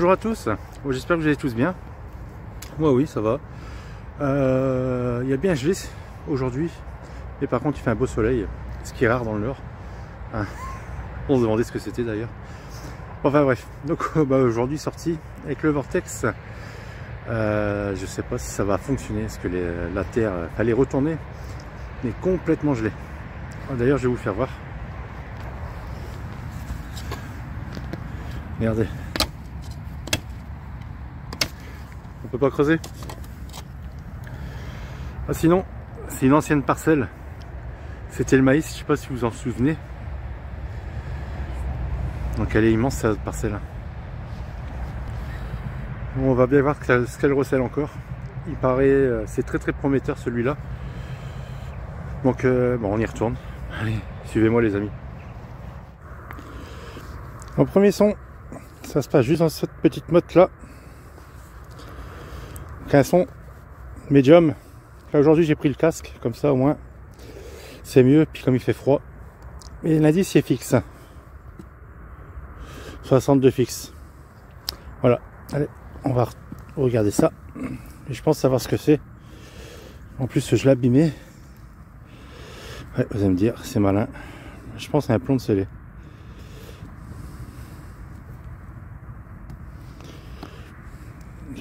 Bonjour à tous, j'espère que vous allez tous bien. Moi oui, ça va. Il y a bien gelé aujourd'hui, mais par contre il fait un beau soleil, ce qui est rare dans le Nord. On se demandait ce que c'était d'ailleurs. Enfin bref, donc aujourd'hui sorti avec le vortex. Je sais pas si ça va fonctionner, parce que la terre, elle est retournée, mais complètement gelée. D'ailleurs je vais vous faire voir. Regardez. On peut pas creuser. Ah, sinon, c'est une ancienne parcelle. C'était le maïs, je sais pas si vous en souvenez. Donc elle est immense cette parcelle. Bon, on va bien voir ce qu'elle recèle encore. Il paraît, c'est très prometteur celui-là. Donc bon, on y retourne. Allez, suivez-moi les amis. En premier son, ça se passe juste dans cette petite motte là. Donc un son médium. Là aujourd'hui j'ai pris le casque, comme ça au moins c'est mieux, puis comme il fait froid. Et l'indice est fixe. 62 fixe. Voilà, allez, on va regarder ça. Et je pense savoir ce que c'est. En plus je l'ai abîmé. Ouais, vous allez me dire, c'est malin. Je pense à un plomb de scellé.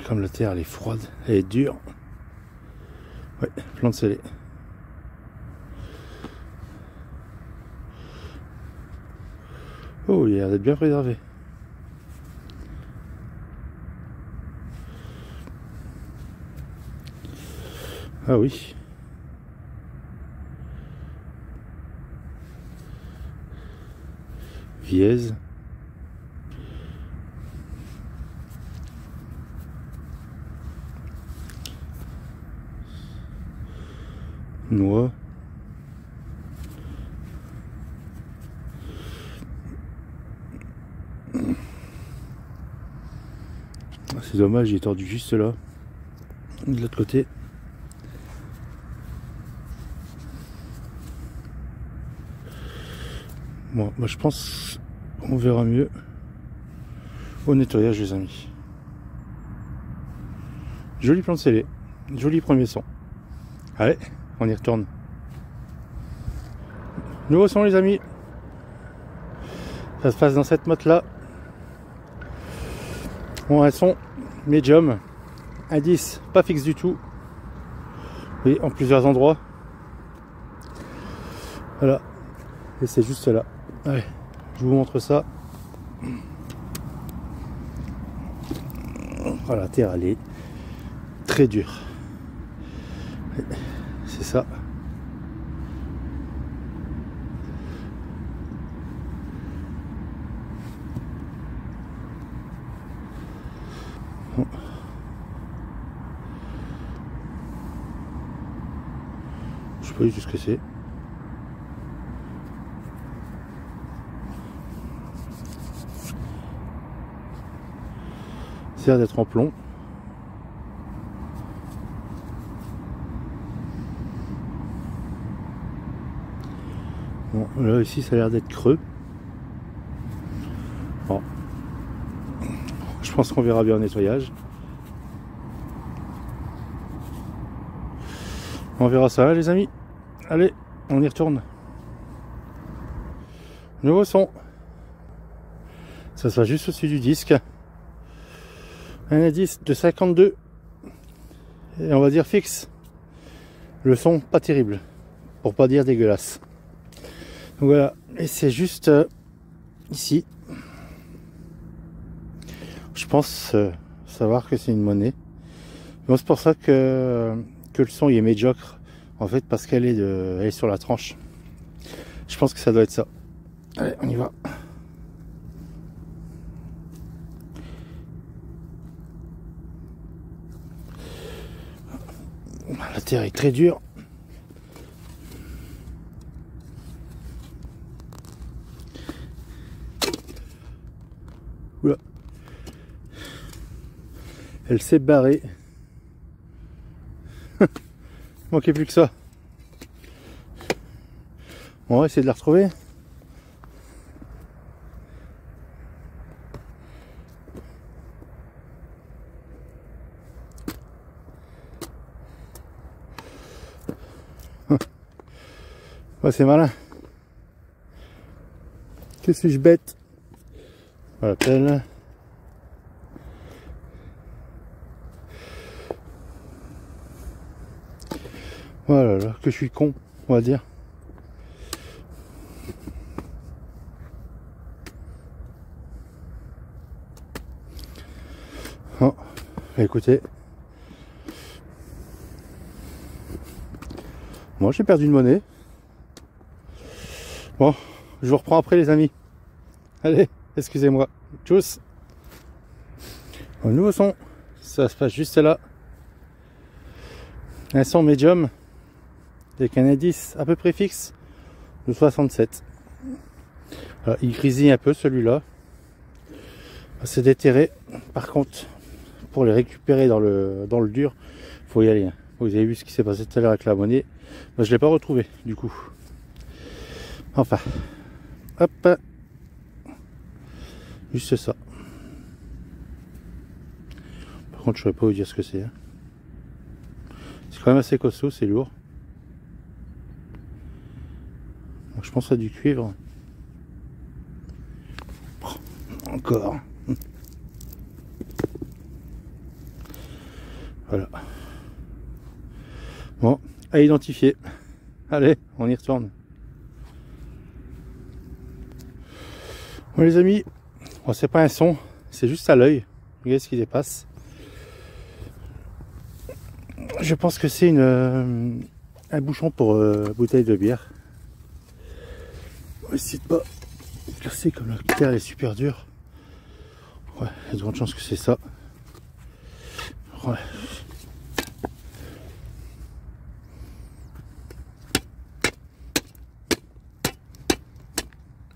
Comme la terre elle est froide, elle est dure. Ouais, plomb de scellé. Oh, il a l'air d'être bien préservé. Ah oui. Vièze. Noix. C'est dommage, il est tordu juste là. De l'autre côté. Bon, moi je pense qu'on verra mieux au nettoyage les amis. Joli plan de scellé. Joli premier son. Allez, on y retourne. Nouveau son les amis. Ça se passe dans cette motte là. Bon, un son médium. Indice pas fixe du tout. Oui, en plusieurs endroits. Voilà. Et c'est juste là. Allez, je vous montre ça. Voilà, la terre elle est très dure. C'est ça. Bon. Je sais pas du tout ce que c'est. Ça a l'air d'être en plomb. Bon, là ici ça a l'air d'être creux. Bon. Je pense qu'on verra bien au nettoyage. On verra ça les amis. Allez, on y retourne. Nouveau son. Ça sera juste au-dessus du disque. Un indice de 52. Et on va dire fixe. Le son pas terrible. Pour pas dire dégueulasse. Donc voilà. Et c'est juste ici. Je pense savoir que c'est une monnaie. Donc c'est pour ça que le son il est médiocre. En fait parce qu'elle est, elle est sur la tranche. Je pense que ça doit être ça. Allez, on y va. La terre est très dure. Oula. Elle s'est barrée. Manquait plus que ça. On va essayer de la retrouver. Oh, c'est malin. Que suis-je bête? Voilà, pelle. Voilà, là, que je suis con, on va dire. Oh, écoutez. Moi, j'ai perdu une monnaie. Bon, je vous reprends après, les amis. Allez, excusez-moi. Tchuss. Un nouveau son. Ça se passe juste là. Un son médium. Avec un indice à peu près fixe de 67. Alors, il grésille un peu celui-là. C'est déterré. Par contre, pour les récupérer dans le dur, faut y aller. Vous avez vu ce qui s'est passé tout à l'heure avec la monnaie. Moi, je l'ai pas retrouvé du coup. Enfin, hop, juste ça. Par contre, je ne saurais pas vous dire ce que c'est. C'est quand même assez costaud, c'est lourd. Donc, je pense à du cuivre. Encore. Voilà. Bon, à identifier. Allez, on y retourne. Bon les amis, bon, c'est pas un son, c'est juste à l'œil. Regardez ce qui dépasse. Je pense que c'est un bouchon pour bouteille de bière. On va essayer de pas casser comme la terre est super dure. Ouais, il y a de grandes chances que c'est ça. Ouais.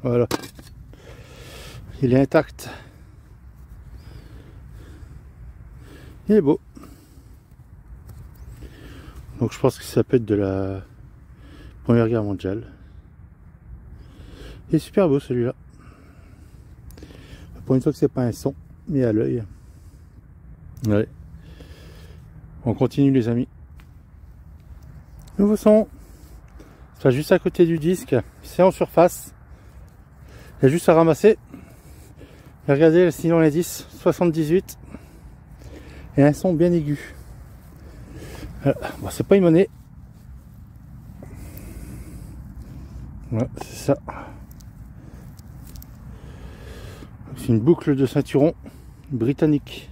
Voilà. Il est intact. Il est beau. Donc je pense que ça peut être de la Première Guerre mondiale. Il est super beau celui-là. Pour une fois que c'est pas un son, mais à l'œil. Allez. On continue les amis. Nouveau son. Ça juste à côté du disque. C'est en surface. Il y a juste à ramasser. Et regardez sinon l'indice 78. Et un son bien aigu. Bon, c'est pas une monnaie. Ouais, c'est ça. C'est une boucle de ceinturon britannique.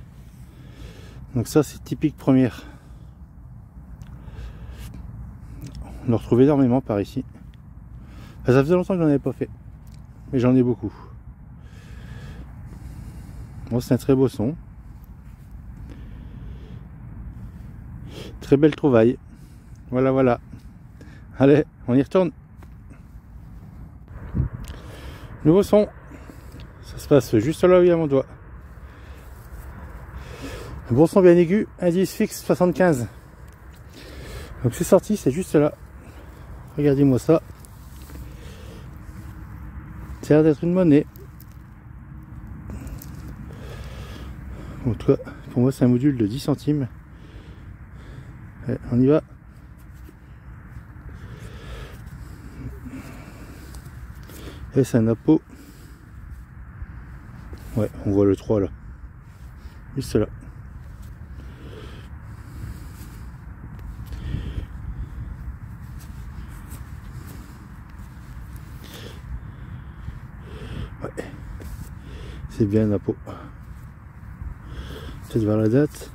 Donc ça c'est typique première. On en retrouve énormément par ici. Enfin, ça faisait longtemps que j'en avais pas fait. Mais j'en ai beaucoup. Bon, c'est un très beau son. Très belle trouvaille. Voilà, voilà. Allez, on y retourne. Nouveau son. Ça se passe juste là où il y a mon doigt. Un bon son bien aigu, indice fixe 75. Donc c'est sorti, c'est juste là. Regardez-moi ça. Ça a l'air d'être une monnaie. En tout cas, pour moi c'est un module de 10 centimes. Allez, on y va. Et c'est un appôt. Ouais, on voit le 3 là. Juste là. Ouais. C'est bien un appôt. Peut-être vers la date.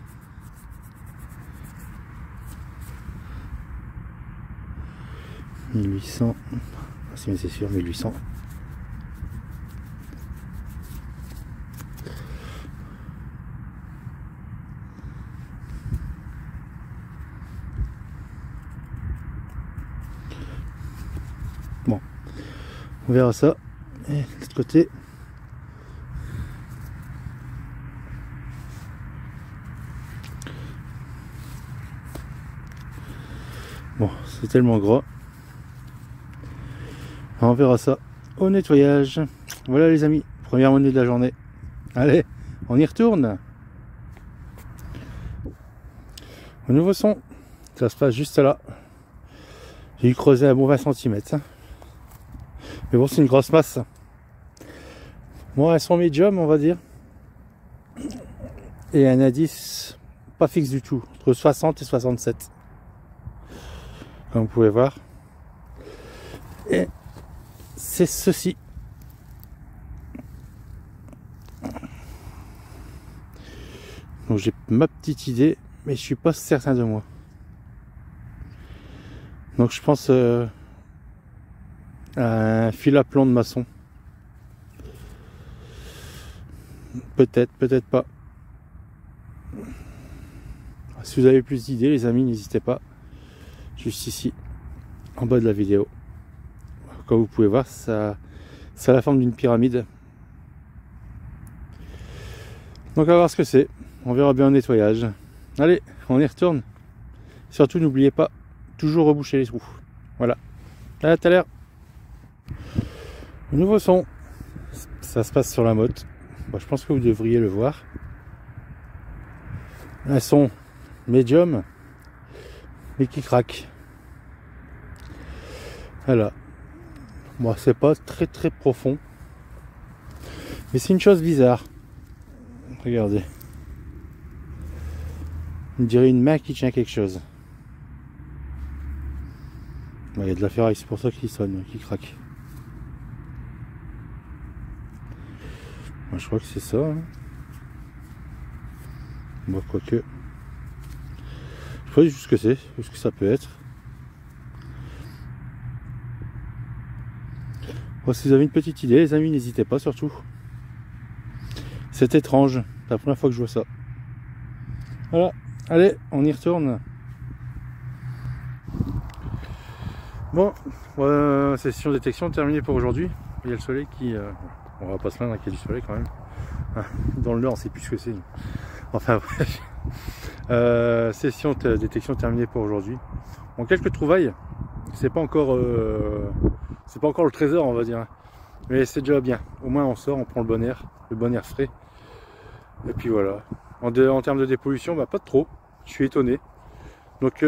« 1800 ». Ah, c'est sûr, 1800. Bon, on verra ça. Et de l'autre côté. Bon, c'est tellement gras. On verra ça au nettoyage. Voilà les amis, première monnaie de la journée. Allez, on y retourne. Au nouveau son, ça se passe juste là. J'ai eu creusé un bon 20 cm. Mais bon, c'est une grosse masse. Bon, elles sont médium, on va dire. Et un indice pas fixe du tout, entre 60 et 67. Comme vous pouvez voir. Et c'est ceci. Donc j'ai ma petite idée, mais je suis pas certain de moi. Donc je pense à un fil à plomb de maçon. Peut-être, peut-être pas. Si vous avez plus d'idées, les amis, n'hésitez pas. Juste ici, en bas de la vidéo. Comme vous pouvez voir, ça a la forme d'une pyramide. Donc on va voir ce que c'est. On verra bien au nettoyage. Allez, on y retourne. Surtout, n'oubliez pas, toujours reboucher les trous. Voilà. À tout à l'heure. Nouveau son. Ça se passe sur la motte. Bon, je pense que vous devriez le voir. Un son médium, mais qui craque. Voilà. Bon, c'est pas très profond. Mais c'est une chose bizarre. Regardez. On dirait une main qui tient quelque chose. Il y a de la ferraille, c'est pour ça qu'il sonne, qu'il craque. Moi, je crois que c'est ça. Hein. Bon, quoique. Je sais pas du tout ce que c'est, ce que ça peut être. Bon, si vous avez une petite idée, les amis, n'hésitez pas surtout. C'est étrange, c'est la première fois que je vois ça. Voilà, allez, on y retourne. Bon, session détection terminée pour aujourd'hui. Il y a le soleil qui... on va pas se plaindre qu'il y a du soleil quand même. Dans le nord, on sait plus ce que c'est. Enfin bref. Session de détection terminée pour aujourd'hui. Bon, quelques trouvailles. C'est pas encore le trésor, on va dire. Mais c'est déjà bien. Au moins on sort, on prend le bon air frais. Et puis voilà. En termes de dépollution, bah, pas de trop. Je suis étonné. Donc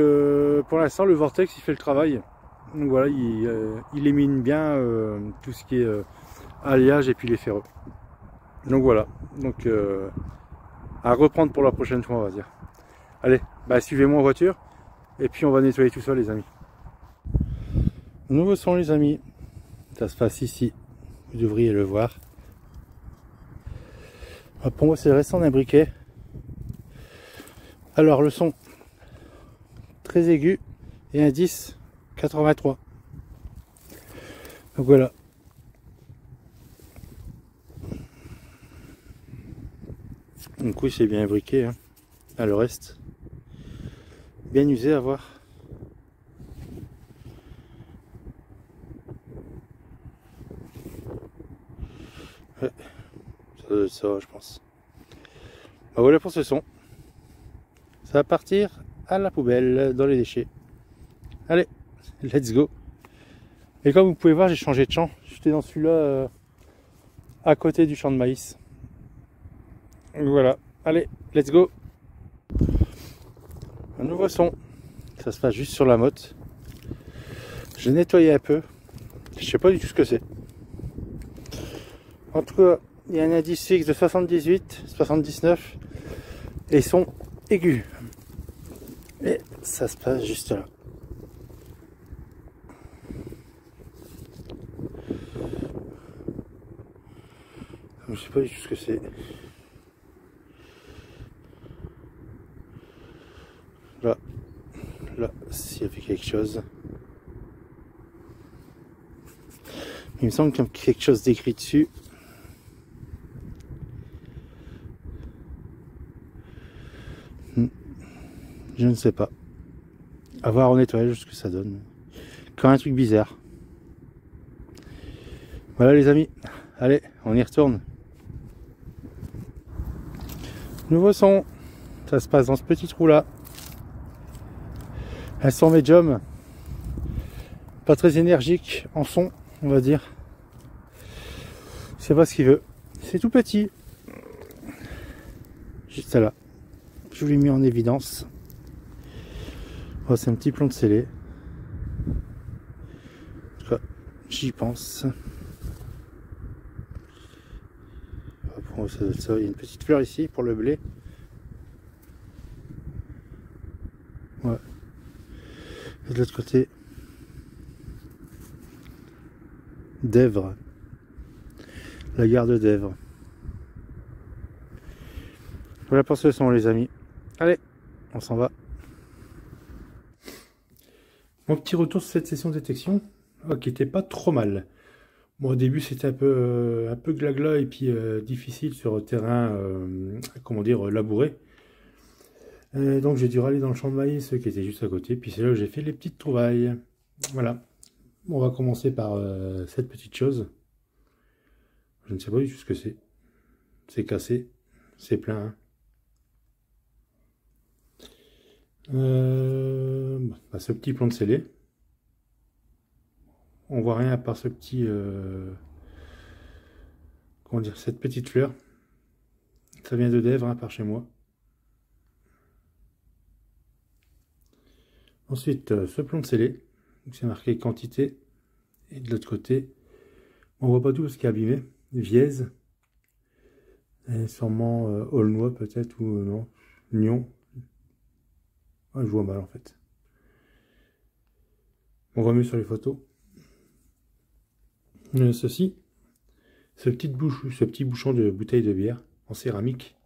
pour l'instant, le vortex il fait le travail. Donc voilà, il élimine bien tout ce qui est alliage et puis les ferreux. Donc voilà. Donc à reprendre pour la prochaine fois, on va dire. Allez, bah, suivez-moi en voiture et puis on va nettoyer tout ça, les amis. Nouveau son, les amis. Ça se passe ici. Vous devriez le voir. Pour moi, c'est le restant d'un briquet. Alors, le son très aigu et indice 83. Donc voilà. Donc oui, c'est bien briqué. Hein. Ah, le reste, bien usé à voir. Ouais, ça doit être ça, je pense. Bah voilà pour ce son. Ça va partir à la poubelle, dans les déchets. Allez, let's go. Et comme vous pouvez voir, j'ai changé de champ. J'étais dans celui-là à côté du champ de maïs. Voilà, allez, let's go. Un nouveau son. Ça se passe juste sur la motte. J'ai nettoyé un peu. Je sais pas du tout ce que c'est. En tout cas, il y a un indice fixe de 78, 79 et son aigu. Et ça se passe juste là. Je sais pas du tout ce que c'est. Là, s'il y avait quelque chose. Il me semble qu'il y a quelque chose d'écrit dessus. Je ne sais pas. À voir au nettoyage ce que ça donne. Quand un truc bizarre. Voilà les amis. Allez, on y retourne. Nouveau son. Ça se passe dans ce petit trou là. Un son médium. Pas très énergique en son, on va dire. Je sais pas ce qu'il veut. C'est tout petit. Juste là. Je vous l'ai mis en évidence. Oh, c'est un petit plomb de scellé. En tout cas, j'y pense. Bon, ça, il y a une petite fleur ici pour le blé. Ouais. Et de l'autre côté, d'Èvres. La gare de d'Èvres. Voilà pour ce son, les amis. Allez, on s'en va. Mon petit retour sur cette session de détection, qui était pas trop mal. Bon, au début, c'était un peu glagla et puis difficile sur un terrain, comment dire, labouré. Donc j'ai dû râler dans le champ de maïs qui était juste à côté, puis c'est là où j'ai fait les petites trouvailles. Voilà. On va commencer par cette petite chose. Je ne sais pas du tout ce que c'est. C'est cassé. C'est plein. Bah, ce petit plomb de scellé. On voit rien à part ce petit... comment dire, cette petite fleur. Ça vient de Dèvres, hein, par chez moi. Ensuite, ce plomb de scellé. C'est marqué quantité. Et de l'autre côté, on voit pas tout parce qu'il est abîmé. Vièze. Et sûrement aulnois peut-être, ou non. Nyon. Ouais, je vois mal en fait. On voit mieux sur les photos. Ceci, ce petit bouchon de bouteille de bière en céramique.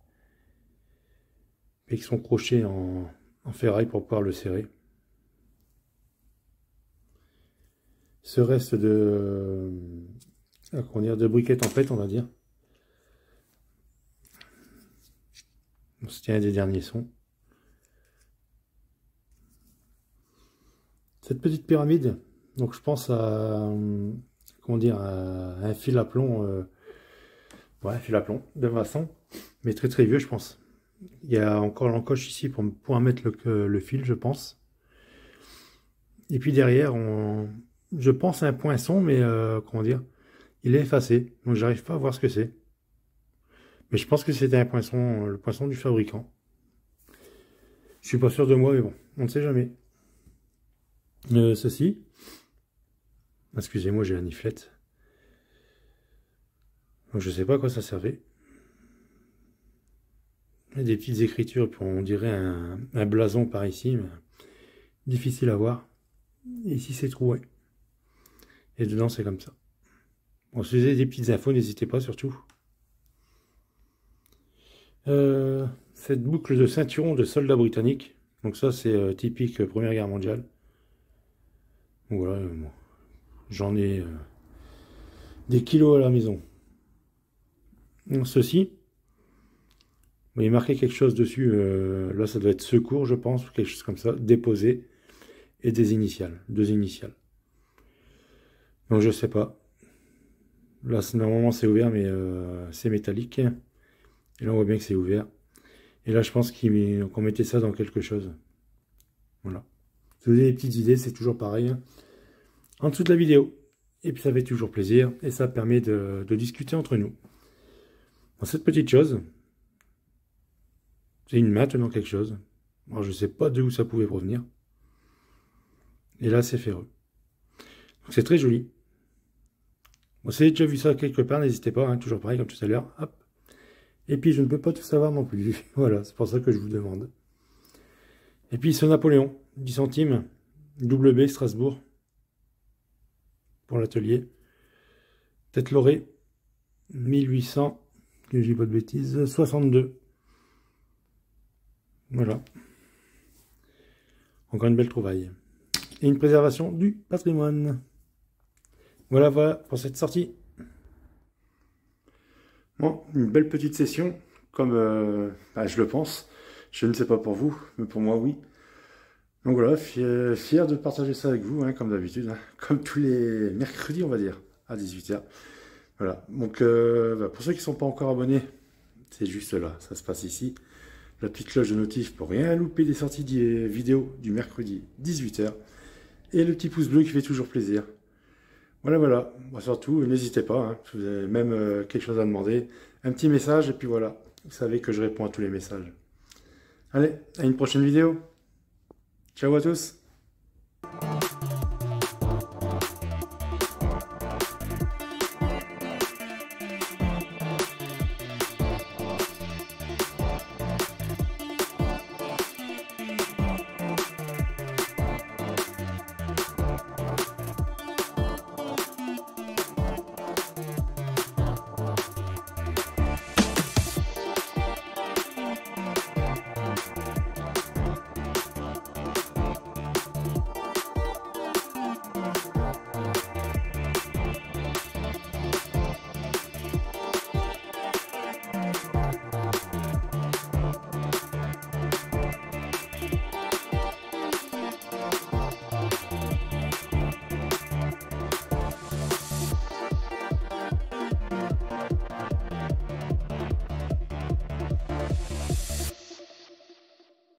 Avec son crochet en ferraille pour pouvoir le serrer. Ce reste de, comment dire, de briquettes en pète, on va dire. C'était un des derniers sons. Cette petite pyramide, donc je pense à, comment dire, à un fil à plomb, ouais, un fil à plomb de maçon, mais très très vieux, je pense. Il y a encore l'encoche ici pour pouvoir mettre le fil, je pense. Et puis derrière, je pense à un poinçon, mais comment dire, il est effacé, donc j'arrive pas à voir ce que c'est. Mais je pense que c'était un poinçon, le poinçon du fabricant. Je suis pas sûr de moi, mais bon, on ne sait jamais. Ceci, excusez-moi, j'ai la niflette. Donc je sais pas à quoi ça servait. Il y a des petites écritures, on dirait un blason par ici, mais difficile à voir. Et ici c'est troué. Et dedans c'est comme ça. Bon, si vous avez des petites infos, n'hésitez pas surtout. Cette boucle de ceinturon de soldats britanniques. Donc ça c'est typique Première Guerre mondiale. Donc voilà, bon, j'en ai des kilos à la maison. Donc, ceci, il est marqué quelque chose dessus, là ça doit être secours je pense, ou quelque chose comme ça, déposé, et des initiales, 2 initiales. Donc je sais pas. Là normalement c'est ouvert mais c'est métallique. Et là on voit bien que c'est ouvert. Et là je pense qu'on mettait ça dans quelque chose. Voilà. Si vous avez des petites idées, c'est toujours pareil. En dessous de la vidéo. Et puis ça fait toujours plaisir. Et ça permet de discuter entre nous. Dans cette petite chose, c'est une main tenant quelque chose. Alors je ne sais pas d'où ça pouvait provenir. Et là c'est ferreux. Donc c'est très joli. Bon, si vous avez déjà vu ça quelque part, n'hésitez pas, hein, toujours pareil comme tout à l'heure. Hop. Et puis je ne peux pas tout savoir non plus. Voilà, c'est pour ça que je vous demande. Et puis ce Napoléon, 10 centimes, double B Strasbourg, pour l'atelier. Tête lorée, 1800, que je dis pas de bêtises, 62. Voilà. Encore une belle trouvaille. Et une préservation du patrimoine. Voilà, voilà pour cette sortie. Bon, une belle petite session, comme je le pense. Je ne sais pas pour vous, mais pour moi, oui. Donc voilà, fier de partager ça avec vous, hein, comme d'habitude, hein, comme tous les mercredis, on va dire, à 18 h. Voilà, donc pour ceux qui ne sont pas encore abonnés, c'est juste là, ça se passe ici. La petite cloche de notif pour rien louper des sorties des vidéos du mercredi 18 h. Et le petit pouce bleu qui fait toujours plaisir. Voilà, voilà. Bon, surtout, n'hésitez pas, hein, si vous avez même quelque chose à demander, un petit message, et puis voilà. Vous savez que je réponds à tous les messages. Allez, à une prochaine vidéo. Ciao à tous.